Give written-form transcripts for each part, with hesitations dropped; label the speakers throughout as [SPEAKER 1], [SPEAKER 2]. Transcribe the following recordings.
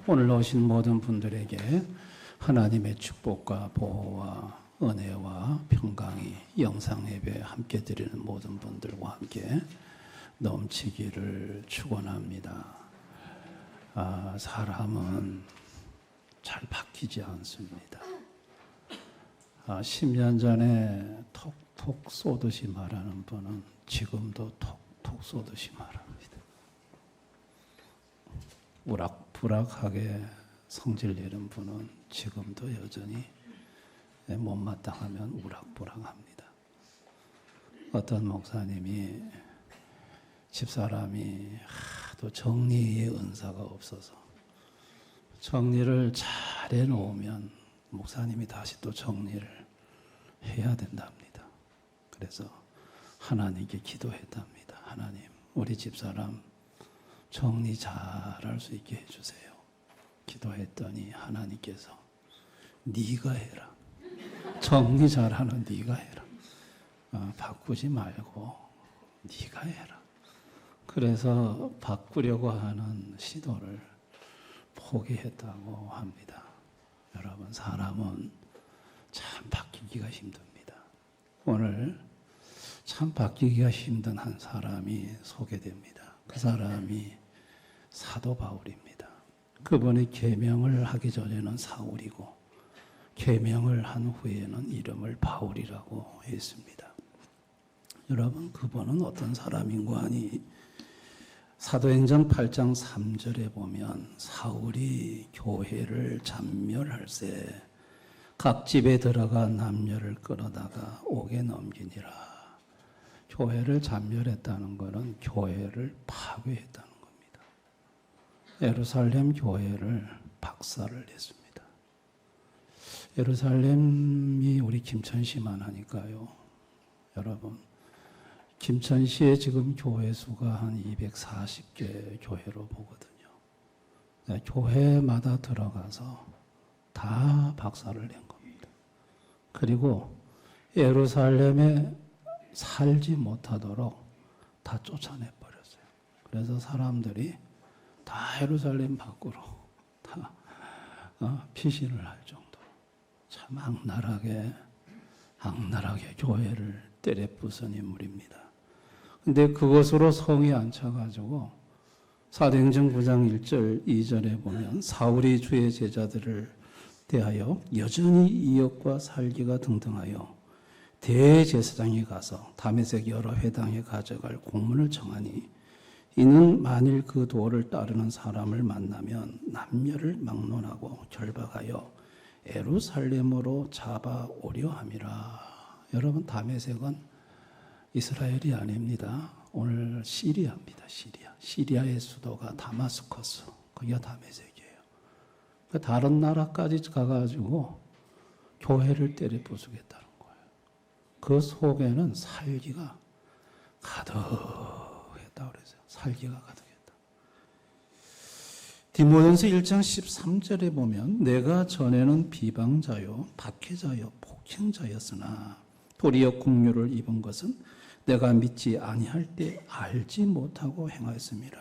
[SPEAKER 1] 오늘 오신 모든 분들에게 하나님의 축복과 보호와 은혜와 평강이 영상 예배에 함께 드리는 모든 분들과 함께 넘치기를 축원합니다. 사람은 잘 바뀌지 않습니다. 10년 전에 톡톡 쏘듯이 말하는 분은 지금도 톡톡 쏘듯이 말합니다. 우락부락하게 성질 내는 분은 지금도 여전히 못마땅하면 우락부락합니다. 어떤 목사님이 집사람이 하도 정리의 은사가 없어서 정리를 잘 해놓으면 목사님이 다시 또 정리를 해야 된답니다. 그래서 하나님께 기도했답니다. 하나님, 우리 집사람 정리 잘할 수 있게 해주세요. 기도했더니 하나님께서 네가 해라. 정리 잘하는 네가 해라. 바꾸지 말고 네가 해라. 그래서 바꾸려고 하는 시도를 포기했다고 합니다. 여러분, 사람은 참 바뀌기가 힘듭니다. 오늘 참 바뀌기가 힘든 한 사람이 소개됩니다. 그 사람이 사도 바울입니다. 그분이 계명을 하기 전에는 사울이고 계명을 한 후에는 이름을 바울이라고 했습니다. 여러분, 그분은 어떤 사람인고 하니 사도행전 8장 3절에 보면 사울이 교회를 잔멸할세 각 집에 들어가 남녀를 끌어다가 옥에 넘기니라. 교회를 잔멸했다는 것은 교회를 파괴했다는 겁니다. 예루살렘 교회를 박살을 냈습니다. 예루살렘이 우리 김천시만 하니까요. 여러분, 김천시에 지금 교회 수가 한 240개 교회로 보거든요. 교회마다 들어가서 다 박살을 낸 겁니다. 그리고 예루살렘에 살지 못하도록 다 쫓아내버렸어요. 그래서 사람들이 다 예루살렘 밖으로 다 피신을 할 정도로 참 악랄하게 교회를 때려 부순 인물입니다. 근데 그것으로 성이 안 차가지고 사도행전 9장 1절 2절에 보면 사울이 주의 제자들을 대하여 여전히 이역과 살기가 등등하여 대제사장에 가서 다메섹 여러 회당에 가져갈 공문을 정하니 이는 만일 그 도를 따르는 사람을 만나면 남녀를 막론하고 결박하여 예루살렘으로 잡아오려 함이라. 여러분, 다메섹은 이스라엘이 아닙니다. 오늘 시리아입니다. 시리아의 수도가 다마스커스, 거기가 다메섹이에요. 다른 나라까지 가가지고 교회를 때려 부수겠다는 거예요. 그 속에는 살기가 가득했다 그랬어요. 살기가 가득했다. 디모데전서 1장 13절에 보면 내가 전에는 비방자요 박해자요 폭행자였으나 도리어 긍휼을 입은 것은 내가 믿지 아니할 때 알지 못하고 행하였습니다.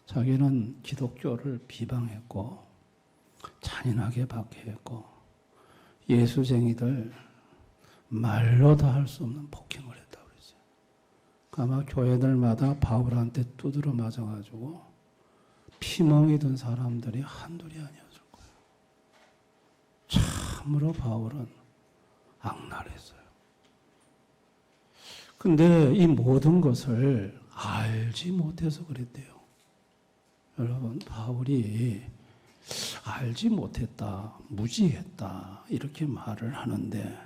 [SPEAKER 1] 자기는 기독교를 비방했고 잔인하게 박해했고 예수쟁이들 말로 다 할 수 없는 폭행을 했다고 그랬어요. 아마 교회들마다 바울한테 두드려 맞아가지고 피멍이 든 사람들이 한둘이 아니었을 거예요. 참으로 바울은 악랄했어요. 근데 이 모든 것을 알지 못해서 그랬대요. 여러분, 바울이 알지 못했다, 무지했다 이렇게 말을 하는데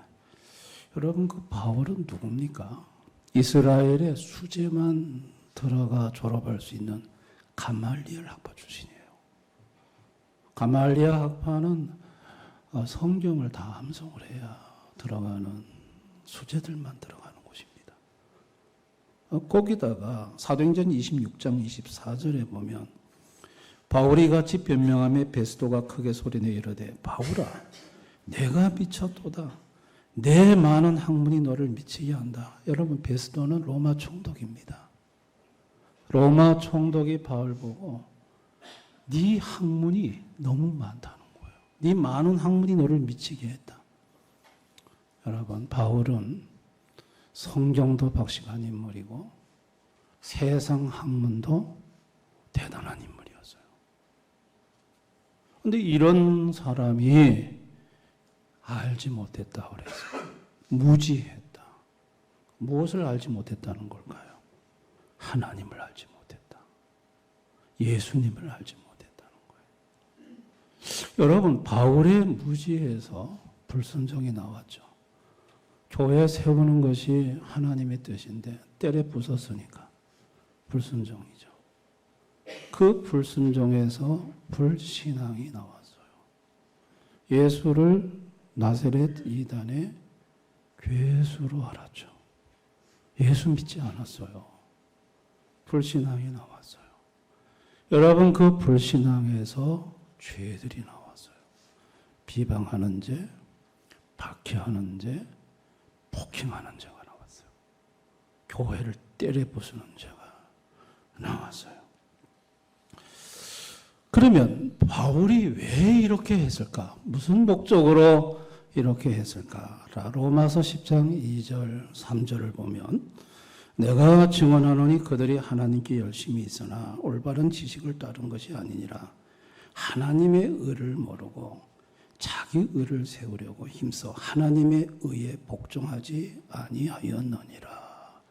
[SPEAKER 1] 여러분, 그 바울은 누굽니까? 이스라엘의 수재만 들어가 졸업할 수 있는 가말리엘 학파 출신이에요. 가말리엘 학파는 성경을 다 암송을 해야 들어가는 수재들만 들어가는 곳입니다. 거기다가 사도행전 26장 24절에 보면 바울이 같이 변명하며 베스도가 크게 소리내 이르되 바울아 내가 미쳤도다. 내 많은 학문이 너를 미치게 한다. 여러분, 베스도는 로마 총독입니다. 로마 총독이 바울 보고 네 학문이 너무 많다는 거예요. 네 많은 학문이 너를 미치게 했다. 여러분, 바울은 성경도 박식한 인물이고 세상 학문도 대단한 인물이었어요. 그런데 이런 사람이 알지 못했다 그랬어요. 무지했다. 무엇을 알지 못했다는 걸까요? 하나님을 알지 못했다. 예수님을 알지 못했다는 거예요. 여러분, 바울의 무지에서 불순종이 나왔죠. 교회 세우는 것이 하나님의 뜻인데 때려 부쉈으니까 불순종이죠. 그 불순종에서 불신앙이 나왔어요. 예수를 나사렛 이단의 괴수로 알았죠. 예수 믿지 않았어요. 불신앙이 나왔어요. 여러분, 그 불신앙에서 죄들이 나왔어요. 비방하는 죄, 박해하는 죄, 폭행하는 죄가 나왔어요. 교회를 때려 부수는 죄가 나왔어요. 그러면 바울이 왜 이렇게 했을까? 무슨 목적으로 이렇게 했을까? 로마서 10장 2절, 3절을 보면 내가 증언하노니 그들이 하나님께 열심히 있으나 올바른 지식을 따른 것이 아니니라. 하나님의 의를 모르고 자기 의를 세우려고 힘써 하나님의 의에 복종하지 아니하였느니라.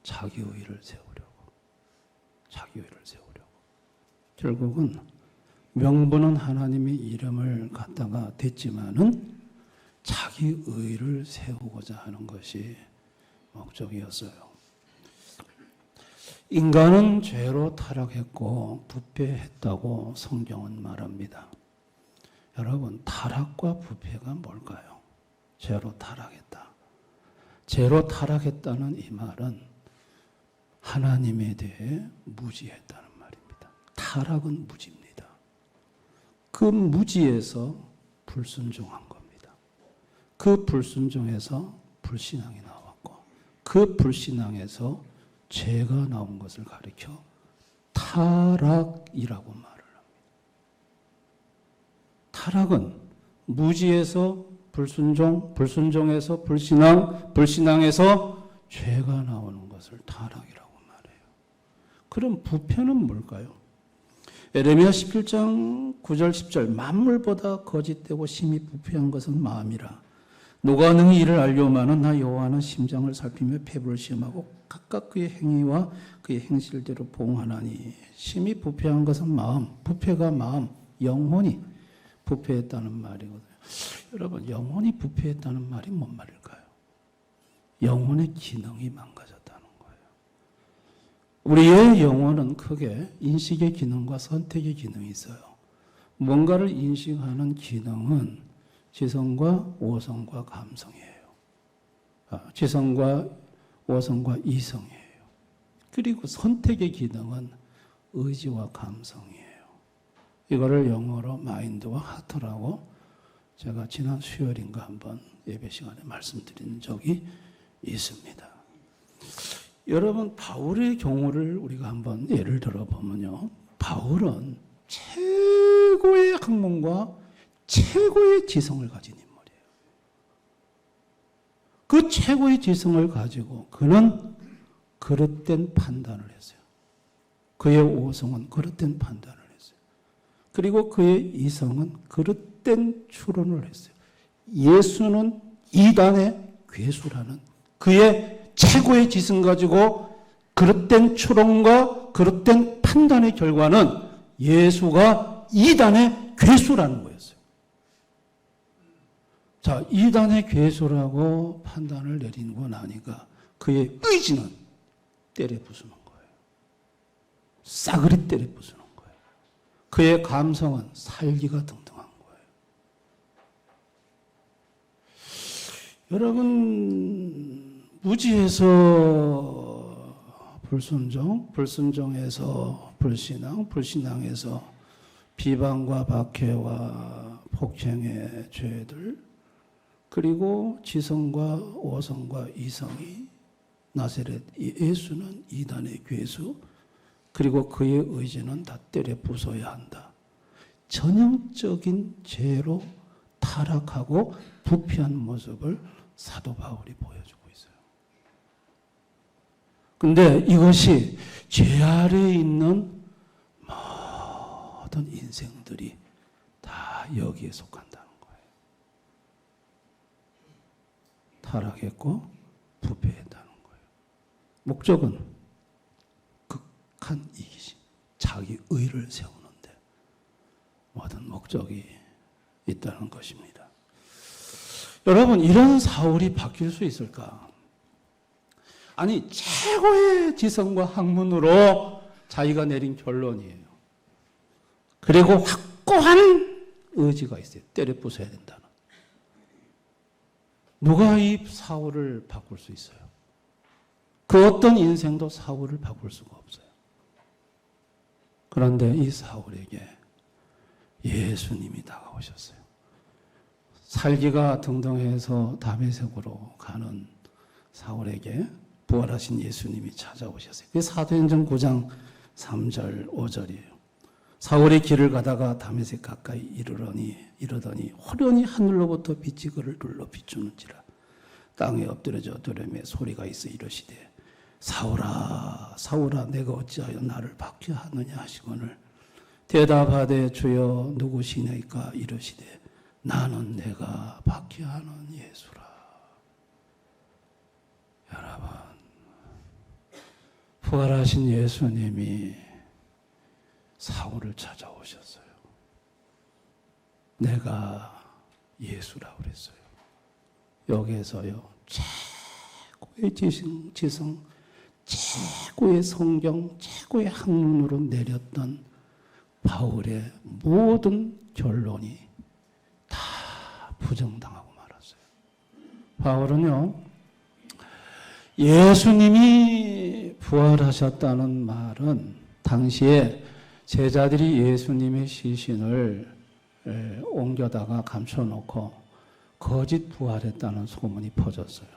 [SPEAKER 1] 자기 의를 세우려고. 자기 의를 세우려고. 결국은 명분은 하나님의 이름을 갖다가 댔지만은 자기 의를 세우고자 하는 것이 목적이었어요. 인간은 죄로 타락했고 부패했다고 성경은 말합니다. 여러분, 타락과 부패가 뭘까요? 죄로 타락했다. 죄로 타락했다는 이 말은 하나님에 대해 무지했다는 말입니다. 타락은 무지입니다. 그 무지에서 불순종한 겁니다. 그 불순종에서 불신앙이 나왔고 그 불신앙에서 죄가 나온 것을 가리켜 타락이라고 말을 합니다. 타락은 무지에서 불순종, 불순종에서 불신앙, 불신앙에서 죄가 나오는 것을 타락이라고 말해요. 그럼 부패는 뭘까요? 에레미야 17장 9절 10절 만물보다 거짓되고 심히 부패한 것은 마음이라. 누가 능히 이를 알려마는 나 여호와는 심장을 살피며 폐부를 시험하고 각각 그의 행위와 그의 행실대로 보응하나니. 심히 부패한 것은 마음, 부패가 마음, 영혼이 부패했다는 말이거든요. 여러분, 영혼이 부패했다는 말이 뭔 말일까요? 영혼의 기능이 망가졌다는 거예요. 우리의 영혼은 크게 인식의 기능과 선택의 기능이 있어요. 뭔가를 인식하는 기능은 지성과 오성과 감성이에요. 지성과 오성과 이성이에요. 그리고 선택의 기능은 의지와 감성이에요. 이거를 영어로 마인드와 하트라고 제가 지난 수요일인가 한번 예배 시간에 말씀드린 적이 있습니다. 여러분, 바울의 경우를 우리가 한번 예를 들어보면요. 바울은 최고의 학문과 최고의 지성을 가진 인물이에요. 그 최고의 지성을 가지고 그는 그릇된 판단을 했어요. 그의 오성은 그릇된 판단을 했어요. 그리고 그의 이성은 그릇된 추론을 했어요. 예수는 이단의 괴수라는 그의 최고의 지성 가지고 그릇된 추론과 그릇된 판단의 결과는 예수가 이단의 괴수라는 거였어요. 자, 이단의 괴수라고 판단을 내리고 나니까 그의 의지는 때려 부수는 거예요. 싸그리 때려 부수는 거예요. 그의 감성은 살기가 등등한 거예요. 여러분, 무지에서 불순종, 불순종에서 불신앙, 불신앙에서 비방과 박해와 폭행의 죄들, 그리고 지성과 오성과 이성이 나사렛 예수는 이단의 괴수, 그리고 그의 의지는 다 때려 부숴야 한다. 전형적인 죄로 타락하고 부패한 모습을 사도 바울이 보여주고 있어요. 근데 이것이 죄 아래에 있는 모든 인생들이 다 여기에 속한다는 거예요. 타락했고 부패했다는 거예요. 목적은 극한 이기심, 자기 의를 세우는데 모든 목적이 있다는 것입니다. 여러분, 이런 사울이 바뀔 수 있을까? 아니, 최고의 지성과 학문으로 자기가 내린 결론이에요. 그리고 확고한 의지가 있어요. 때려 부숴야 된다는. 누가 이 사울을 바꿀 수 있어요? 그 어떤 인생도 사울을 바꿀 수가 없어요. 그런데 이 사울에게 예수님이 다가오셨어요. 살기가 등등해서 다메섹으로 가는 사울에게 부활하신 예수님이 찾아오셨어요. 그게 사도행전 9장 3절 5절이에요. 사울이 길을 가다가 다메섹 가까이 이르더니 호련히 하늘로부터 빛이 그를 둘러 비추는지라. 땅에 엎드려져 두려움에 소리가 있어 이르시되 사울아 사울아 내가 어찌하여 나를 박해하느냐 하시거늘 대답하되 주여 누구시냐이까 이르시되 나는 내가 박해하는 예수라. 여러분, 부활하신 예수님이 사울을 찾아오셨어요. 내가 예수라고 그랬어요. 여기에서요, 최고의 지성, 최고의 성경, 최고의 학문으로 내렸던 바울의 모든 결론이 다 부정당하고 말았어요. 바울은요, 예수님이 부활하셨다는 말은 당시에 제자들이 예수님의 시신을 옮겨다가 감춰놓고 거짓 부활했다는 소문이 퍼졌어요.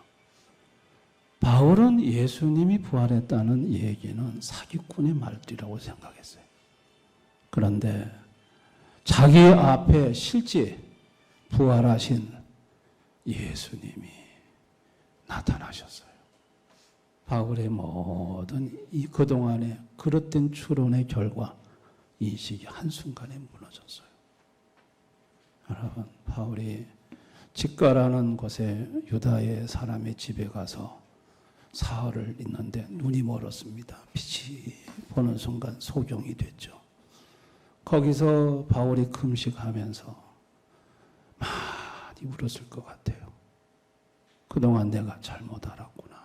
[SPEAKER 1] 바울은 예수님이 부활했다는 얘기는 사기꾼의 말들이라고 생각했어요. 그런데 자기 앞에 실제 부활하신 예수님이 나타나셨어요. 바울의 모든 이 그동안의 그릇된 추론의 결과 인식이 한순간에 무너졌어요. 여러분, 바울이 직가라는 곳에 유다의 사람의 집에 가서 사흘을 있는데 눈이 멀었습니다. 빛이 보는 순간 소경이 됐죠. 거기서 바울이 금식하면서 많이 울었을 것 같아요. 그동안 내가 잘못 알았구나.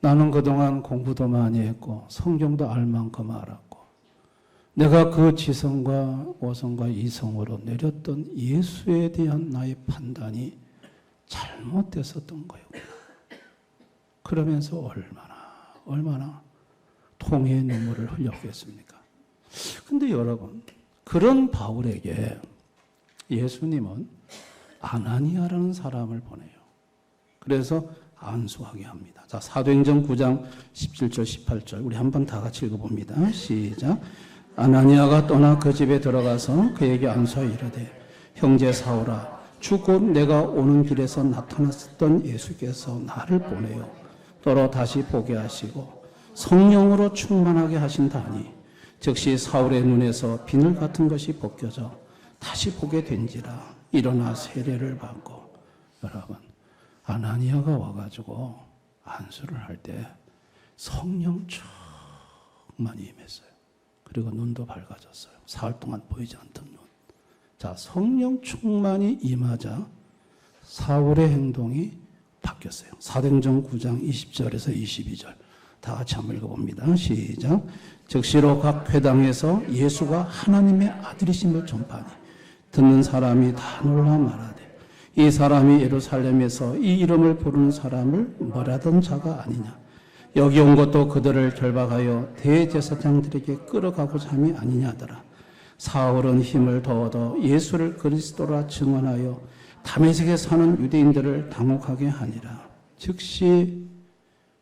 [SPEAKER 1] 나는 그동안 공부도 많이 했고 성경도 알 만큼 알았고 내가 그 지성과 오성과 이성으로 내렸던 예수에 대한 나의 판단이 잘못됐었던 거였구나. 그러면서 얼마나 통회의 눈물을 흘렸겠습니까? 근데 여러분, 그런 바울에게 예수님은 아나니아라는 사람을 보내요. 그래서 안수하게 합니다. 자, 사도행전 9장 17절 18절 우리 한번 다 같이 읽어봅니다. 시작. 아나니아가 떠나 그 집에 들어가서 그에게 안수하여 이르되 형제 사울아 주 곧 내가 오는 길에서 나타났었던 예수께서 나를 보내요 너로 다시 보게 하시고 성령으로 충만하게 하신다니 즉시 사울의 눈에서 비늘 같은 것이 벗겨져 다시 보게 된지라. 일어나 세례를 받고. 여러분, 아나니아가 와가지고 안수를 할 때 성령 충만히 임했어요. 그리고 눈도 밝아졌어요. 사흘 동안 보이지 않던 눈. 자, 성령 충만히 임하자 사울의 행동이 바뀌었어요. 사도행전 9장 20절에서 22절 다 같이 한번 읽어봅니다. 시작. 즉시로 각 회당에서 예수가 하나님의 아들이심을 전파하니 듣는 사람이 다 놀라 말하되 이 사람이 예루살렘에서 이 이름을 부르는 사람을 뭐라던 자가 아니냐. 여기 온 것도 그들을 결박하여 대제사장들에게 끌어가고자 함이 아니냐더라. 사울은 힘을 더 얻어 예수를 그리스도라 증언하여 다메섹에 사는 유대인들을 당혹하게 하니라. 즉시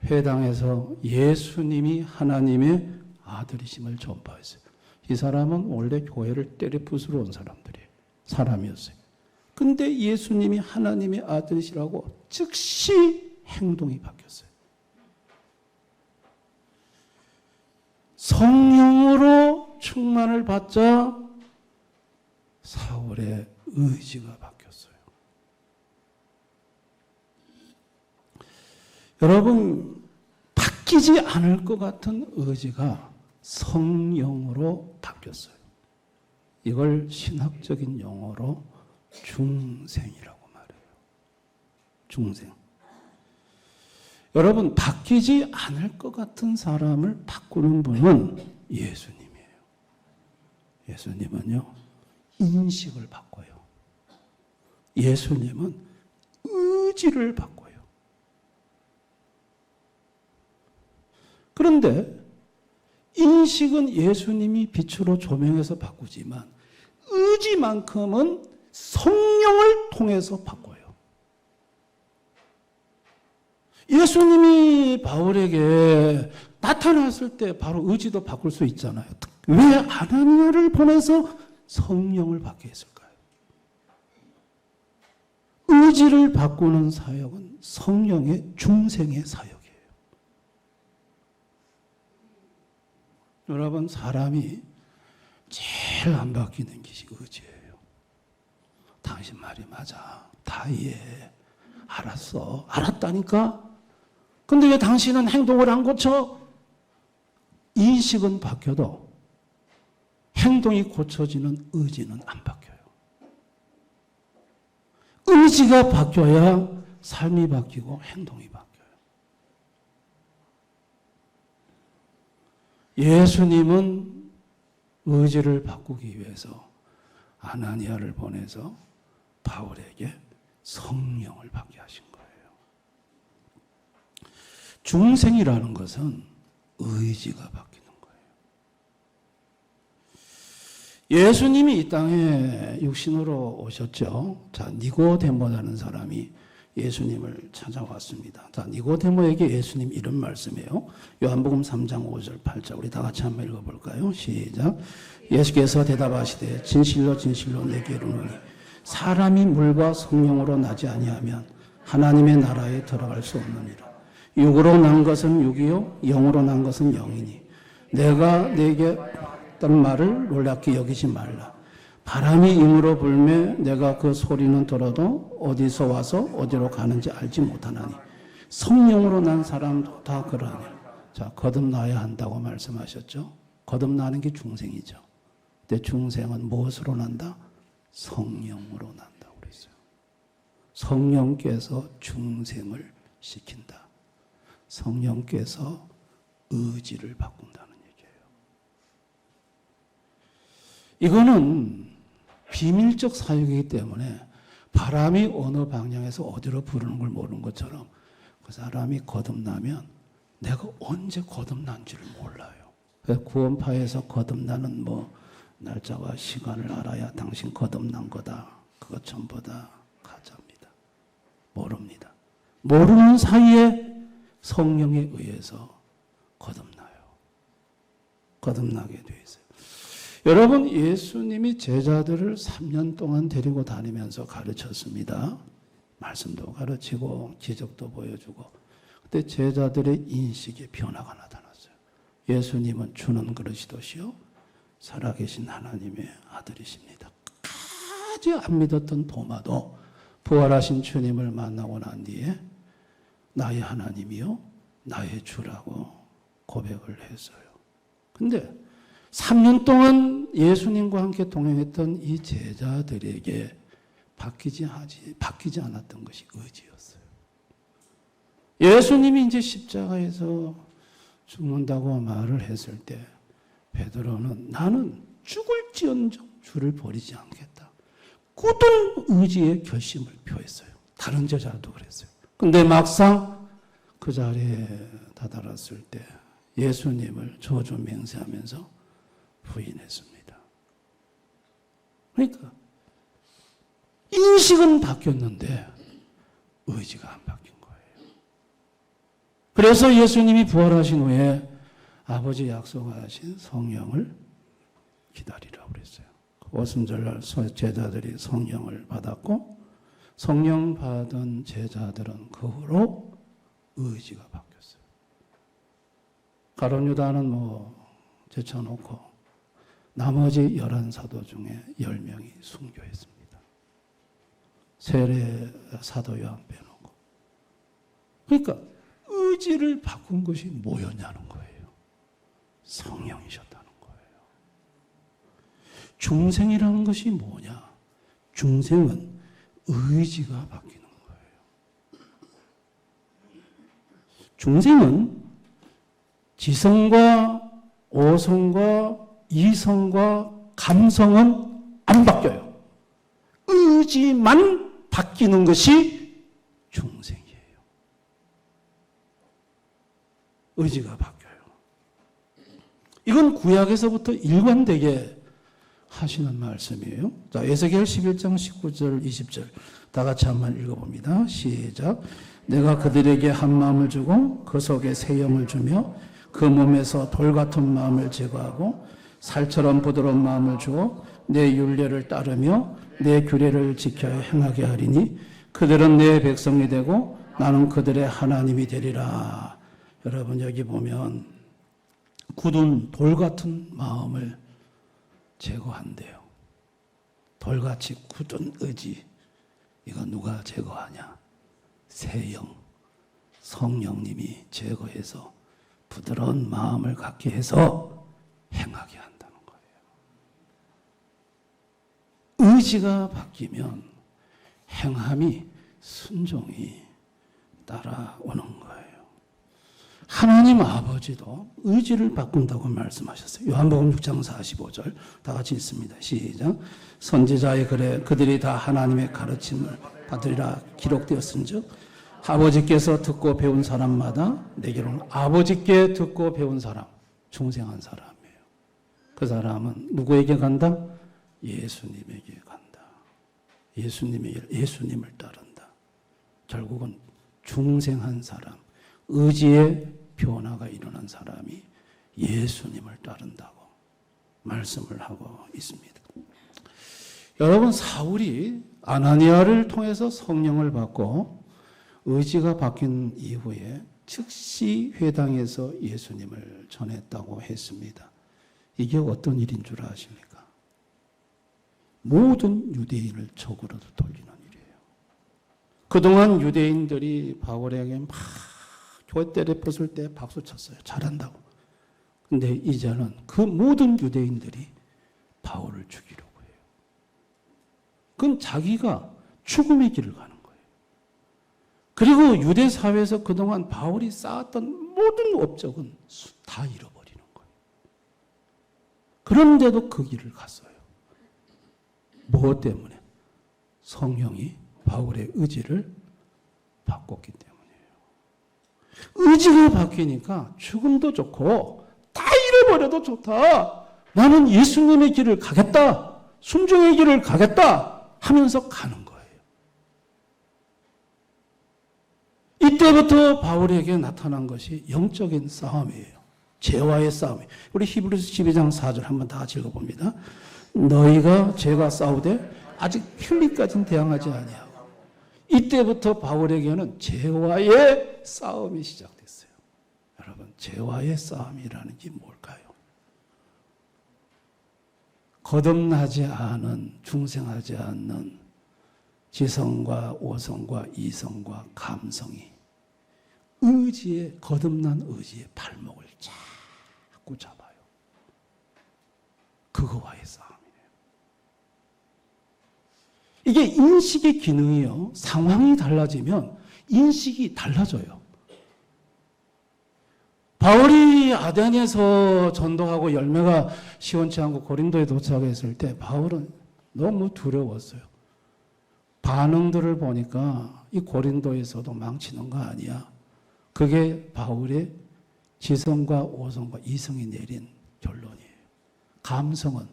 [SPEAKER 1] 회당에서 예수님이 하나님의 아들이심을 전파했어요. 이 사람은 원래 교회를 때려 부수러 온 사람이었어요. 근데 예수님이 하나님의 아들이시라고 즉시 행동이 바뀌었어요. 성령으로 충만을 받자 사울의 의지가 바뀌었어요. 여러분, 바뀌지 않을 것 같은 의지가 성령으로 바뀌었어요. 이걸 신학적인 용어로 중생이라고 말해요. 중생. 여러분, 바뀌지 않을 것 같은 사람을 바꾸는 분은 예수님이에요. 예수님은요, 인식을 바꿔요. 예수님은 의지를 바꿔요. 그런데 인식은 예수님이 빛으로 조명해서 바꾸지만 의지만큼은 성령을 통해서 바꿔요. 예수님이 바울에게 나타났을 때 바로 의지도 바꿀 수 있잖아요. 왜 아나니아를 보내서 성령을 받게 했을까요? 의지를 바꾸는 사역은 성령의 중생의 사역이에요. 여러분, 사람이 제일 안 바뀌는 것이 의지예요. 당신 말이 맞아. 다 이해해. 알았어. 알았다니까? 근데 왜 당신은 행동을 안 고쳐? 인식은 바뀌어도 행동이 고쳐지는 의지는 안 바뀌어요. 의지가 바뀌어야 삶이 바뀌고 행동이 바뀌어요. 예수님은 의지를 바꾸기 위해서 아나니아를 보내서 바울에게 성령을 받게 하신 거예요. 중생이라는 것은 의지가 바뀌는 거예요. 예수님이 이 땅에 육신으로 오셨죠. 자, 니고데모라는 사람이 예수님을 찾아왔습니다. 자, 니고데모에게 예수님 이런 말씀이에요. 요한복음 3장 5절 8절 우리 다 같이 한번 읽어볼까요? 시작. 예수께서 대답하시되 진실로 진실로 내게 이르노니 사람이 물과 성령으로 나지 아니하면 하나님의 나라에 들어갈 수 없느니라. 육으로 난 것은 육이요 영으로 난 것은 영이니 내가 내게 했던 말을 놀랍게 여기지 말라. 바람이 임으로 불매 내가 그 소리는 들어도 어디서 와서 어디로 가는지 알지 못하나니 성령으로 난 사람도 다 그러하니. 자, 거듭나야 한다고 말씀하셨죠. 거듭나는 게 중생이죠. 근데 중생은 무엇으로 난다? 성령으로 난다고 그랬어요. 성령께서 중생을 시킨다. 성령께서 의지를 바꾼다는 얘기예요. 이거는 비밀적 사역이기 때문에 바람이 어느 방향에서 어디로 부르는 걸 모르는 것처럼 그 사람이 거듭나면 내가 언제 거듭난지를 몰라요. 구원파에서 거듭나는 날짜와 시간을 알아야 당신 거듭난 거다. 그것 전부 다 가짜입니다. 모릅니다. 모르는 사이에 성령에 의해서 거듭나요. 거듭나게 되어 있어요. 여러분, 예수님이 제자들을 3년 동안 데리고 다니면서 가르쳤습니다. 말씀도 가르치고 기적도 보여주고. 그때 제자들의 인식에 변화가 나타났어요. 예수님은 주는 그릇이도시요 살아계신 하나님의 아들이십니다. 끝까지 안 믿었던 도마도 부활하신 주님을 만나고 난 뒤에 나의 하나님이요 나의 주라고 고백을 했어요. 근데 3년 동안 예수님과 함께 동행했던 이 제자들에게 바뀌지 않았던 것이 의지였어요. 예수님이 이제 십자가에서 죽는다고 말을 했을 때 베드로는 나는 죽을지언정 주를 버리지 않겠다. 굳은 의지의 결심을 표했어요. 다른 제자도 그랬어요. 근데 막상 그 자리에 다다랐을 때 예수님을 저주 맹세하면서 부인했습니다. 그러니까 인식은 바뀌었는데 의지가 안 바뀐 거예요. 그래서 예수님이 부활하신 후에 아버지 약속하신 성령을 기다리라고 그랬어요. 오순절날 제자들이 성령을 받았고 성령 받은 제자들은 그 후로 의지가 바뀌었어요. 가룟 유다는 제쳐놓고 나머지 11사도 중에 10명이 순교했습니다. 세례 사도 요한 빼놓고. 그러니까 의지를 바꾼 것이 뭐였냐는 거예요. 성령이셨다는 거예요. 중생이라는 것이 뭐냐? 중생은 의지가 바뀌는 거예요. 중생은 지성과 오성과 이성과 감성은 안 바뀌어요. 의지만 바뀌는 것이 중생이에요. 의지가 바뀌어요. 이건 구약에서부터 일관되게 하시는 말씀이에요. 자, 에스겔 11장 19절 20절 다 같이 한번 읽어봅니다. 시작. 내가 그들에게 한 마음을 주고 그 속에 새 영을 주며 그 몸에서 돌 같은 마음을 제거하고 살처럼 부드러운 마음을 주어 내 율례를 따르며 내 규례를 지켜야 행하게 하리니 그들은 내 백성이 되고 나는 그들의 하나님이 되리라. 여러분 여기 보면 굳은 돌 같은 마음을 제거한대요. 돌같이 굳은 의지. 이거 누가 제거하냐? 새 영, 성령님이 제거해서 부드러운 마음을 갖게 해서 행하게 한다는 거예요. 의지가 바뀌면 행함이 순종이 따라오는 거예요. 하나님 아버지도 의지를 바꾼다고 말씀하셨어요. 요한복음 6장 45절 다 같이 읽습니다. 시작. 선지자의 글에 그들이 다 하나님의 가르침을 받으리라 기록되었은즉 아버지께서 듣고 배운 사람마다 내게로는 아버지께 듣고 배운 사람, 중생한 사람이에요. 그 사람은 누구에게 간다? 예수님에게 간다. 예수님을 따른다. 결국은 중생한 사람, 의지의 변화가 일어난 사람이 예수님을 따른다고 말씀을 하고 있습니다. 여러분, 사울이 아나니아를 통해서 성령을 받고 의지가 바뀐 이후에 즉시 회당에서 예수님을 전했다고 했습니다. 이게 어떤 일인 줄 아십니까? 모든 유대인을 적으로 돌리는 일이에요. 그동안 유대인들이 바울에게 막 교회 때려 부술 때 박수 쳤어요. 잘한다고. 근데 이제는 그 모든 유대인들이 바울을 죽이려고 해요. 그건 자기가 죽음의 길을 가는 거예요. 그리고 유대 사회에서 그동안 바울이 쌓았던 모든 업적은 다 잃어버리는 거예요. 그런데도 그 길을 갔어요. 무엇 때문에? 성령이 바울의 의지를 바꿨기 때문이에요. 의지가 바뀌니까 죽음도 좋고 다 잃어버려도 좋다. 나는 예수님의 길을 가겠다. 순종의 길을 가겠다 하면서 가는 거예요. 이때부터 바울에게 나타난 것이 영적인 싸움이에요. 죄와의 싸움이에요. 우리 히브리서 12장 4절 한번 다 같이 읽어봅니다. 너희가 죄가 싸우되 아직 편리까지는 대항하지 아니하고. 이때부터 바울에게는 죄와의 싸움이 시작됐어요. 여러분, 죄와의 싸움이라는 게 뭘까요? 거듭나지 않은, 중생하지 않는 지성과 오성과 이성과 감성이 의지에, 거듭난 의지의 발목을 자꾸 잡아요. 그거와의 싸움이에요. 이게 인식의 기능이요. 상황이 달라지면 인식이 달라져요. 바울이 아덴에서 전도하고 열매가 시원치 않고 고린도에 도착했을 때 바울은 너무 두려웠어요. 반응들을 보니까 이 고린도에서도 망치는 거 아니야. 그게 바울의 지성과 오성과 이성이 내린 결론이에요. 감성은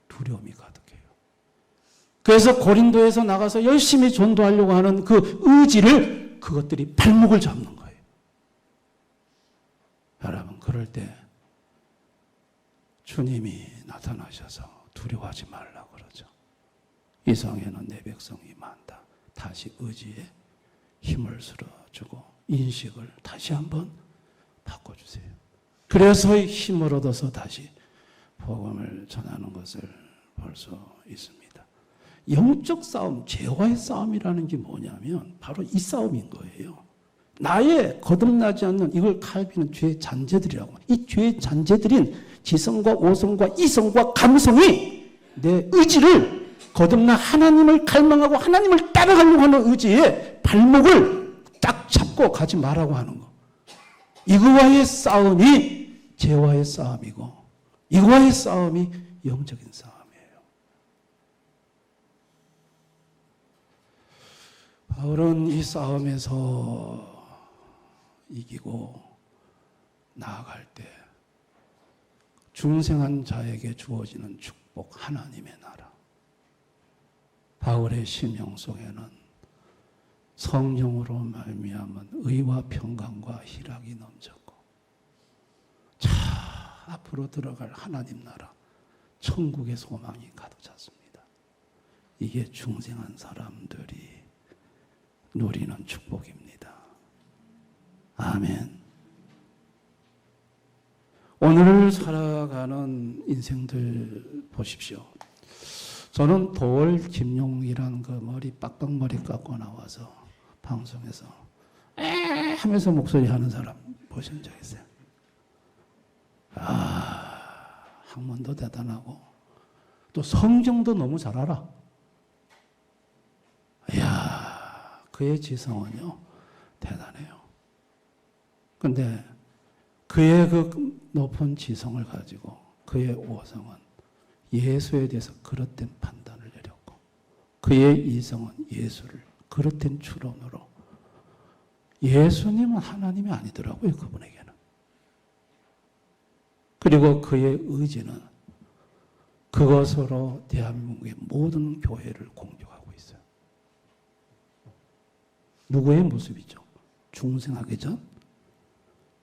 [SPEAKER 1] 두려움이 가득해요. 그래서 고린도에서 나가서 열심히 전도하려고 하는 그 의지를 그것들이 발목을 잡는 거예요. 여러분, 그럴 때 주님이 나타나셔서 두려워하지 말라 그러죠. 이 성에는 내 백성이 많다. 다시 의지에 힘을 실어주고 인식을 다시 한번 바꿔주세요. 그래서 힘을 얻어서 다시 복음을 전하는 것을 볼 수 있습니다. 영적 싸움, 죄와의 싸움이라는 게 뭐냐면 바로 이 싸움인 거예요. 나의 거듭나지 않는, 이걸 칼빈은 죄의 잔재들이라고. 이 죄의 잔재들인 지성과 오성과 이성과 감성이 내 의지를, 거듭나 하나님을 갈망하고 하나님을 따라가려고 하는 의지에 발목을 딱 잡고 가지 말라고 하는 거. 이거와의 싸움이 죄와의 싸움이고, 이거와의 싸움이 영적인 싸움이에요. 바울은 이 싸움에서 이기고 나아갈 때 중생한 자에게 주어지는 축복, 하나님의 나라. 바울의 심령 속에는 성령으로 말미암은 의와 평강과 희락이 넘쳤고, 자, 앞으로 들어갈 하나님 나라, 천국의 소망이 가득 찼습니다. 이게 중생한 사람들이 누리는 축복입니다. 아멘. 오늘을 살아가는 인생들 보십시오. 저는 도월 김용이라는 그 머리 빡빡머리 깎고 나와서 방송에서 에 하면서 목소리 하는 사람 보신 적 있어요? 학문도 대단하고 또 성경도 너무 잘 알아. 이야, 그의 지성은요 대단해요. 근데 그의 그 높은 지성을 가지고 그의 오성은 예수에 대해서 그릇된 판단을 내렸고, 그의 이성은 예수를 그릇된 추론으로, 예수님은 하나님이 아니더라고요, 그분에게는. 그리고 그의 의지는 그것으로 대한민국의 모든 교회를 공격하고 있어요. 누구의 모습이죠? 중생하기 전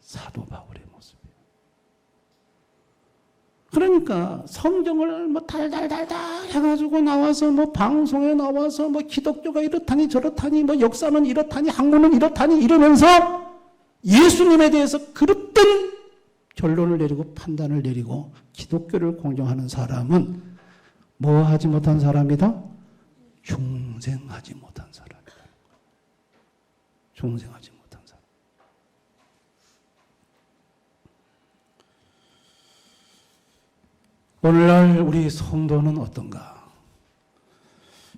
[SPEAKER 1] 사도 바울의 모습이에요. 그러니까 성경을 뭐 달달달달 해가지고 나와서 뭐 방송에 나와서 뭐 기독교가 이렇다니 저렇다니 뭐 역사는 이렇다니 학문은 이렇다니 이러면서 예수님에 대해서 그릇된 결론을 내리고 판단을 내리고 기독교를 공경하는 사람은 뭐 하지 못한 사람이다? 중생하지 못한 사람이다. 중생하지 못한 사람. 오늘날 우리 성도는 어떤가?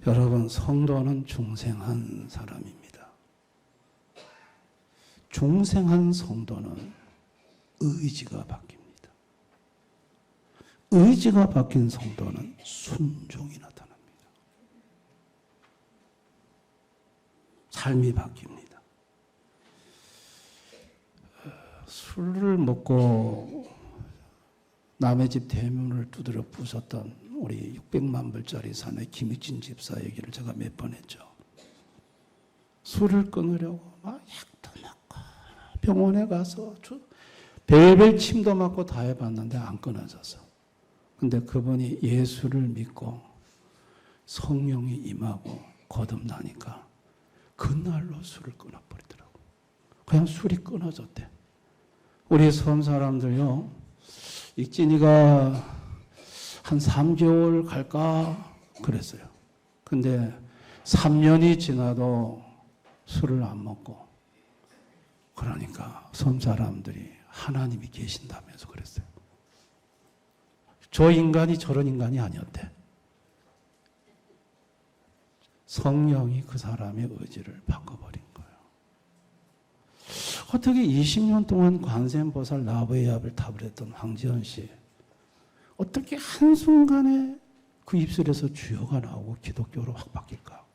[SPEAKER 1] 여러분, 성도는 중생한 사람입니다. 중생한 성도는 의지가 바뀝니다. 의지가 바뀐 성도는 순종이 나타납니다. 삶이 바뀝니다. 술을 먹고 남의 집 대문을 두드려 부쉈던 우리 600만 불짜리 사내 김익진 집사 얘기를 제가 몇 번 했죠. 술을 끊으려고 막 약도 먹고 병원에 가서 별별 침도 맞고 다 해봤는데 안 끊어졌어. 근데 그분이 예수를 믿고 성령이 임하고 거듭나니까 그날로 술을 끊어버리더라고. 그냥 술이 끊어졌대. 우리 섬 사람들요, 익진이가 한 3개월 갈까 그랬어요. 근데 3년이 지나도 술을 안 먹고, 그러니까 섬 사람들이 하나님이 계신다면서 그랬어요. 저 인간이 저런 인간이 아니었대. 성령이 그 사람의 의지를 바꿔버린 거예요. 어떻게 20년 동안 관세음보살 나부의 압을 탑을 했던 황지연 씨, 어떻게 한순간에 그 입술에서 주여가 나오고 기독교로 확 바뀔까?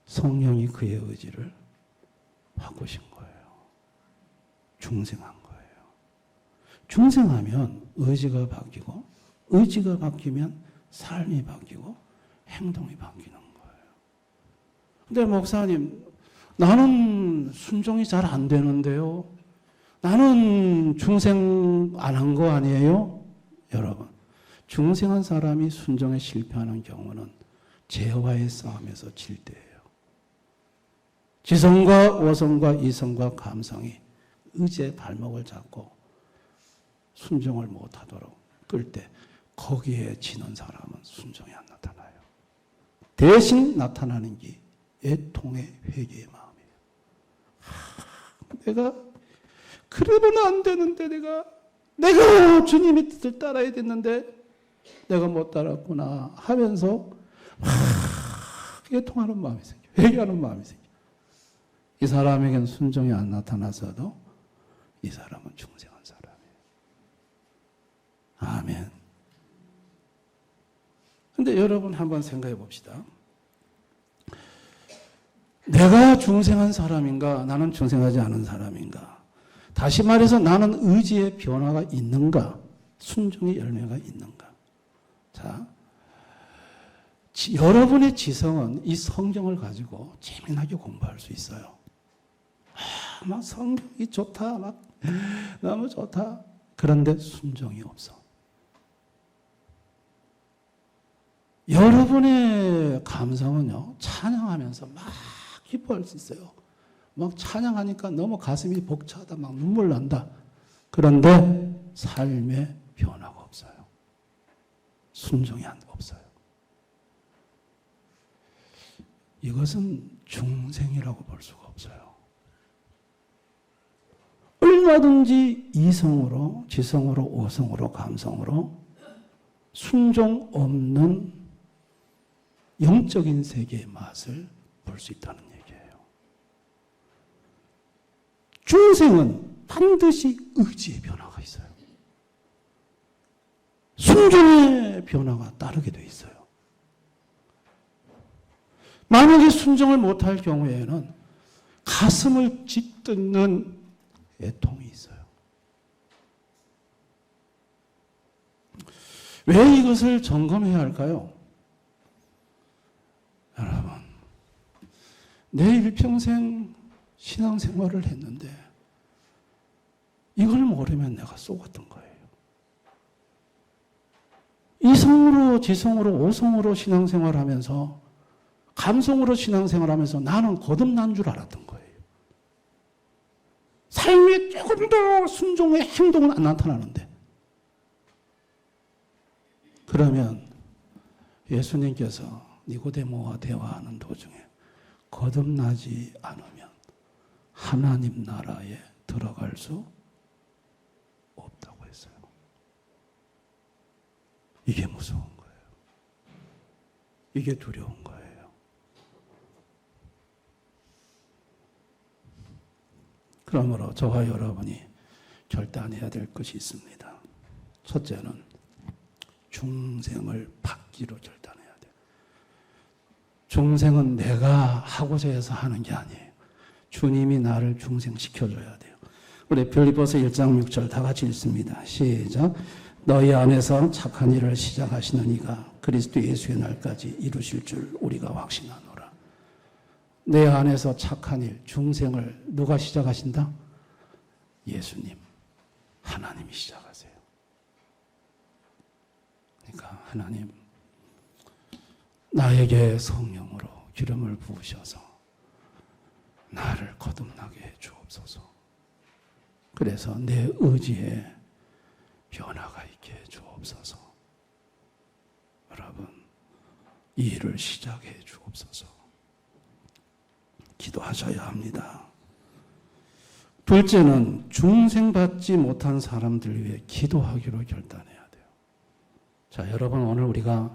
[SPEAKER 1] 성령이 그의 의지를 바꾸신 거예요. 중생한 거예요. 중생하면 의지가 바뀌고, 의지가 바뀌면 삶이 바뀌고, 행동이 바뀌는 거예요. 근데 목사님, 나는 순종이 잘 안 되는데요. 나는 중생 안 한 거 아니에요? 여러분, 중생한 사람이 순종에 실패하는 경우는 죄와의 싸움에서 질 때예요. 지성과 오성과 이성과 감성이 의지의 발목을 잡고 순종을 못하도록 끌 때 거기에 지는 사람은 순종이 안 나타나요. 대신 나타나는 게 애통의 회개의 마음이에요. 내가 그러면 안 되는데 내가 주님의 뜻을 따라야 됐는데 내가 못 따랐구나 하면서 애통하는 마음이 생겨요. 회개하는 마음이 생겨요. 이 사람에겐 순종이 안 나타나서도 이 사람은 중생한 사람이에요. 아멘. 근데 여러분 한번 생각해 봅시다. 내가 중생한 사람인가? 나는 중생하지 않은 사람인가? 다시 말해서 나는 의지의 변화가 있는가? 순종의 열매가 있는가? 자, 여러분의 지성은 이 성경을 가지고 재미나게 공부할 수 있어요. 막 성경이 좋다, 막 너무 좋다. 그런데 순종이 없어. 여러분의 감성은요, 찬양하면서 막 기뻐할 수 있어요. 막 찬양하니까 너무 가슴이 벅차다, 막 눈물 난다. 그런데 삶의 변화가 없어요. 순종이 없어요. 이것은 중생이라고 볼 수가 없어요. 얼마든지 이성으로, 지성으로, 오성으로, 감성으로 순종 없는 영적인 세계의 맛을 볼 수 있다는 얘기예요. 중생은 반드시 의지의 변화가 있어요. 순종의 변화가 따르게 돼 있어요. 만약에 순종을 못할 경우에는 가슴을 찢는 애통이 있어요. 왜 이것을 점검해야 할까요? 여러분, 내 일평생 신앙생활을 했는데 이걸 모르면 내가 속았던 거예요. 이성으로, 지성으로, 오성으로 신앙생활하면서 감성으로 신앙생활하면서 나는 거듭난 줄 알았던 거예요. 삶에 조금 더 순종의 행동은 안 나타나는데, 그러면 예수님께서 니고데모와 대화하는 도중에 거듭나지 않으면 하나님 나라에 들어갈 수 없다고 했어요. 이게 무서운 거예요. 이게 두려운 거예요. 그러므로 저와 여러분이 결단해야 될 것이 있습니다. 첫째는 중생을 받기로 결단해야 돼요. 중생은 내가 하고자 해서 하는 게 아니에요. 주님이 나를 중생시켜줘야 돼요. 우리 빌립보서 1장 6절 다 같이 읽습니다. 시작. 너희 안에서 착한 일을 시작하시는 이가 그리스도 예수의 날까지 이루실 줄 우리가 확신하노라. 내 안에서 착한 일, 중생을 누가 시작하신다? 예수님, 하나님이 시작하세요. 그러니까 하나님, 나에게 성령으로 기름을 부으셔서 나를 거듭나게 해 주옵소서. 그래서 내 의지에 변화가 있게 해 주옵소서. 여러분, 이 일을 시작해 주옵소서. 기도하셔야 합니다. 둘째는 중생받지 못한 사람들 위해 기도하기로 결단해야 돼요. 자, 여러분, 오늘 우리가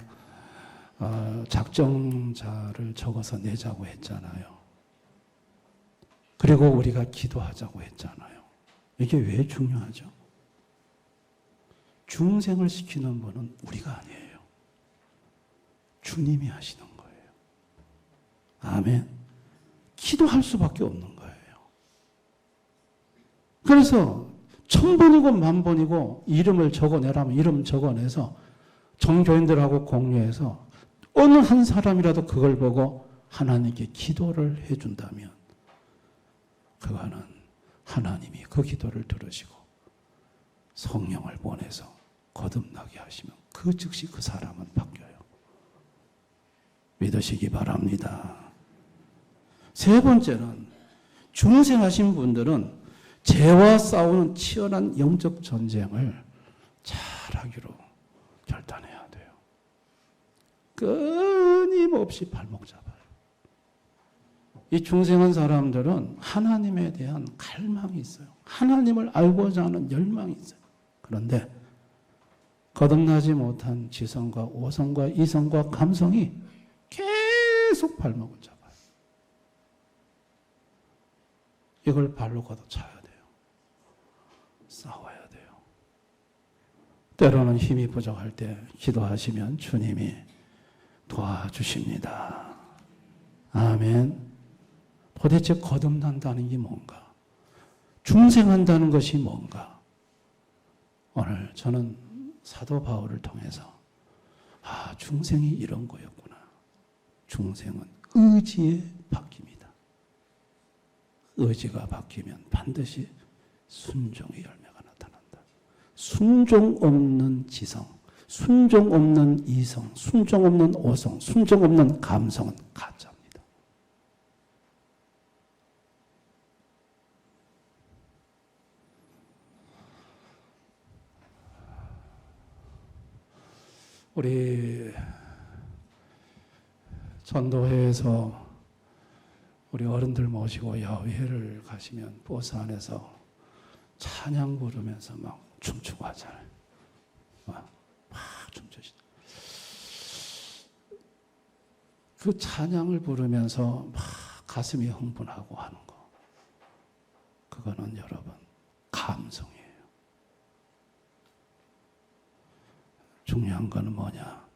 [SPEAKER 1] 작정자를 적어서 내자고 했잖아요. 그리고 우리가 기도하자고 했잖아요. 이게 왜 중요하죠? 중생을 시키는 분은 우리가 아니에요. 주님이 하시는 거예요. 아멘. 기도할 수밖에 없는 거예요. 그래서 1000번이고 10,000번이고 이름을 적어내라면 이름 적어내서 정교인들하고 공유해서 어느 한 사람이라도 그걸 보고 하나님께 기도를 해준다면 그거는 하나님이 그 기도를 들으시고 성령을 보내서 거듭나게 하시면 그 즉시 그 사람은 바뀌어요. 믿으시기 바랍니다. 세 번째는 중생하신 분들은 죄와 싸우는 치열한 영적 전쟁을 잘하기로 결단해야 돼요. 끊임없이 발목 잡아요. 이 중생한 사람들은 하나님에 대한 갈망이 있어요. 하나님을 알고자 하는 열망이 있어요. 그런데 거듭나지 못한 지성과 오성과 이성과 감성이 계속 발목을 잡아요. 이걸 발로 걷어차야 돼요. 싸워야 돼요. 때로는 힘이 부족할 때 기도하시면 주님이 도와주십니다. 아멘. 도대체 거듭난다는 게 뭔가? 중생한다는 것이 뭔가? 오늘 저는 사도 바울을 통해서 중생이 이런 거였구나. 중생은 의지에 바뀝니다. 의지가 바뀌면 반드시 순종의 열매가 나타난다. 순종 없는 지성, 순종 없는 이성, 순종 없는 오성, 순종 없는 감성은 가짜입니다. 우리 전도회에서 우리 어른들 모시고 야외를 가시면 버스 안에서 찬양 부르면서 막 춤추고 하잖아요. 막 춤추시죠. 그 찬양을 부르면서 막 가슴이 흥분하고 하는 거. 그거는 여러분 감성이에요. 중요한 건 뭐냐?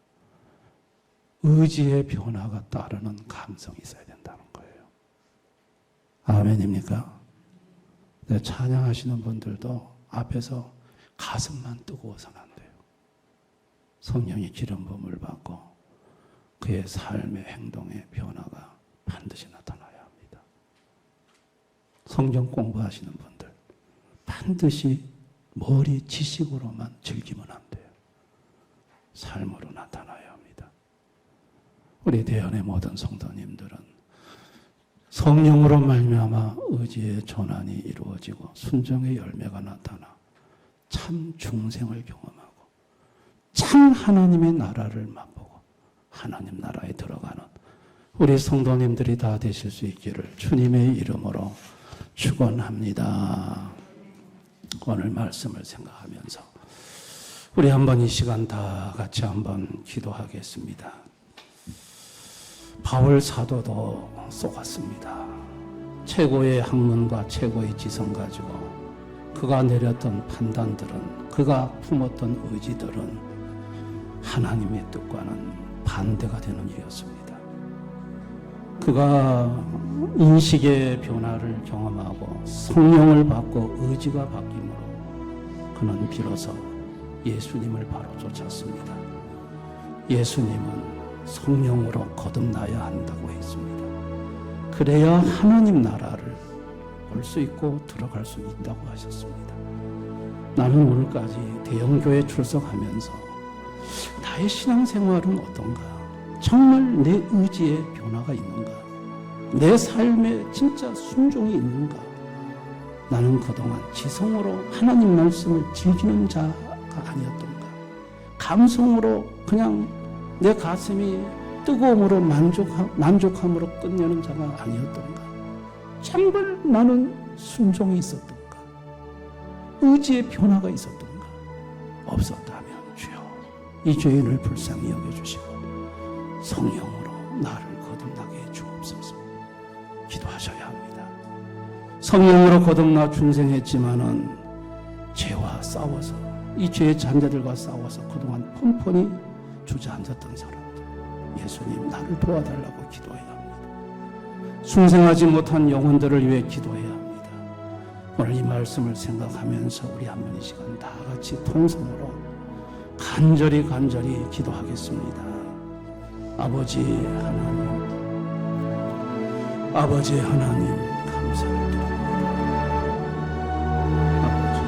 [SPEAKER 1] 의지의 변화가 따르는 감성이 있어야 된다는 거예요. 아멘입니까? 네, 찬양하시는 분들도 앞에서 가슴만 뜨거워서는 안 돼요. 성령의 기름 부음을 받고 그의 삶의 행동의 변화가 반드시 나타나야 합니다. 성경 공부하시는 분들 반드시 머리 지식으로만 즐기면 안 돼요. 삶으로 나타나야 합니다. 우리 대연의 모든 성도님들은 성령으로 말미암아 의지의 전환이 이루어지고 순종의 열매가 나타나 참 중생을 경험하고 참 하나님의 나라를 맛보고 하나님 나라에 들어가는 우리 성도님들이 다 되실 수 있기를 주님의 이름으로 축원합니다. 오늘 말씀을 생각하면서 우리 한번 이 시간 다 같이 한번 기도하겠습니다. 바울 사도도 속았습니다. 최고의 학문과 최고의 지성 가지고 그가 내렸던 판단들은, 그가 품었던 의지들은 하나님의 뜻과는 반대가 되는 일이었습니다. 그가 인식의 변화를 경험하고 성령을 받고 의지가 바뀌므로 그는 비로소 예수님을 바로 쫓았습니다. 예수님은 성령으로 거듭나야 한다고 했습니다. 그래야 하나님 나라를 볼 수 있고 들어갈 수 있다고 하셨습니다. 나는 오늘까지 대형교회 출석하면서 나의 신앙생활은 어떤가? 정말 내 의지에 변화가 있는가? 내 삶에 진짜 순종이 있는가? 나는 그동안 지성으로 하나님 말씀을 즐기는 자가 아니었던가? 감성으로 그냥 내 가슴이 뜨거움으로 만족함으로 끝내는 자가 아니었던가? 정말 나는 순종이 있었던가? 의지의 변화가 있었던가? 없었다면 주여 이 죄인을 불쌍히 여겨주시고 성령으로 나를 거듭나게 해 주옵소서. 기도하셔야 합니다. 성령으로 거듭나 중생했지만은 죄와 싸워서 이 죄의 잔재들과 싸워서 그동안 폰폰히 주저앉았던 사람들, 예수님 나를 도와달라고 기도해야 합니다. 순생하지 못한 영혼들을 위해 기도해야 합니다. 오늘 이 말씀을 생각하면서 우리 한 번 이 시간 다 같이 통성으로 간절히 기도하겠습니다. 아버지 하나님, 아버지 하나님 감사를 드립니다. 아버지,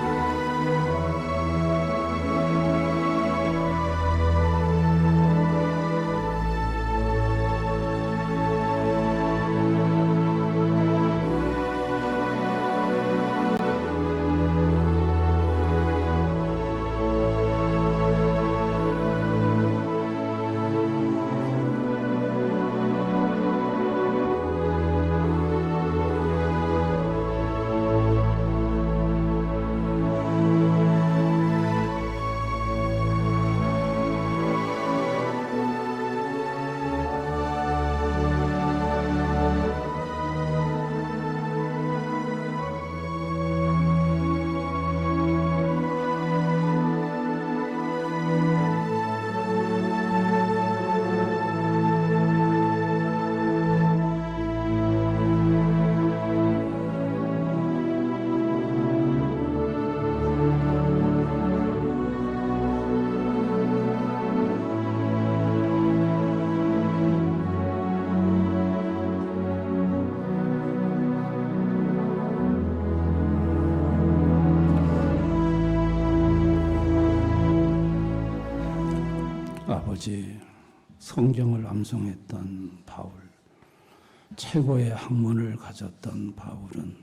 [SPEAKER 1] 아버지, 성경을 암송했던 바울, 최고의 학문을 가졌던 바울은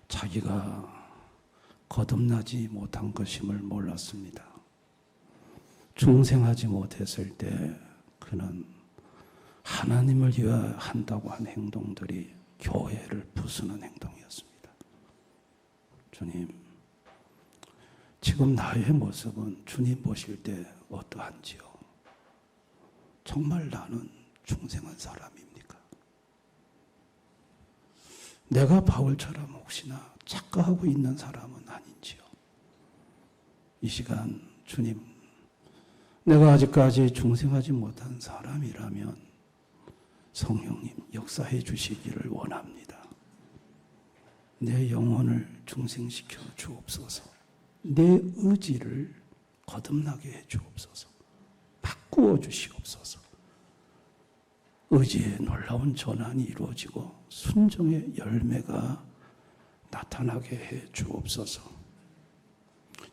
[SPEAKER 1] 자기가 거듭나지 못한 것임을 몰랐습니다. 중생하지 못했을 때 그는 하나님을 위하여 한다고 한 행동들이 교회를 부수는 행동이었습니다. 주님, 지금 나의 모습은 주님 보실 때 어떠한지요? 정말 나는 중생한 사람입니까? 내가 바울처럼 혹시나 착각하고 있는 사람은 아닌지요? 이 시간 주님, 내가 아직까지 중생하지 못한 사람이라면 성령님 역사해 주시기를 원합니다. 내 영혼을 중생시켜 주옵소서. 내 의지를 거듭나게 해 주옵소서. 바꾸어 주시옵소서. 의지의 놀라운 전환이 이루어지고 순종의 열매가 나타나게 해 주옵소서.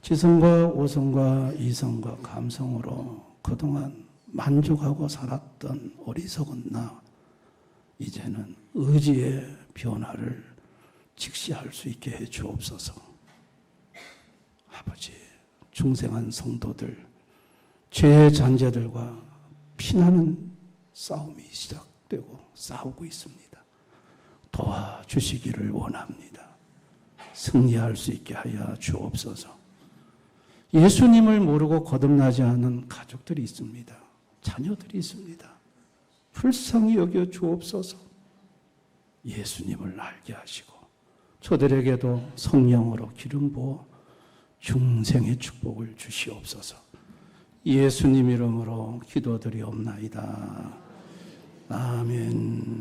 [SPEAKER 1] 지성과 오성과 이성과 감성으로 그동안 만족하고 살았던 어리석은 나, 이제는 의지의 변화를 직시할 수 있게 해 주옵소서. 아버지, 중생한 성도들, 죄의 잔재들과 피나는 싸움이 시작되고 싸우고 있습니다. 도와주시기를 원합니다. 승리할 수 있게 하여 주옵소서. 예수님을 모르고 거듭나지 않은 가족들이 있습니다. 자녀들이 있습니다. 불쌍히 여겨 주옵소서. 예수님을 알게 하시고 저들에게도 성령으로 기름 부어 중생의 축복을 주시옵소서. 예수님 이름으로 기도드리옵나이다. 아멘.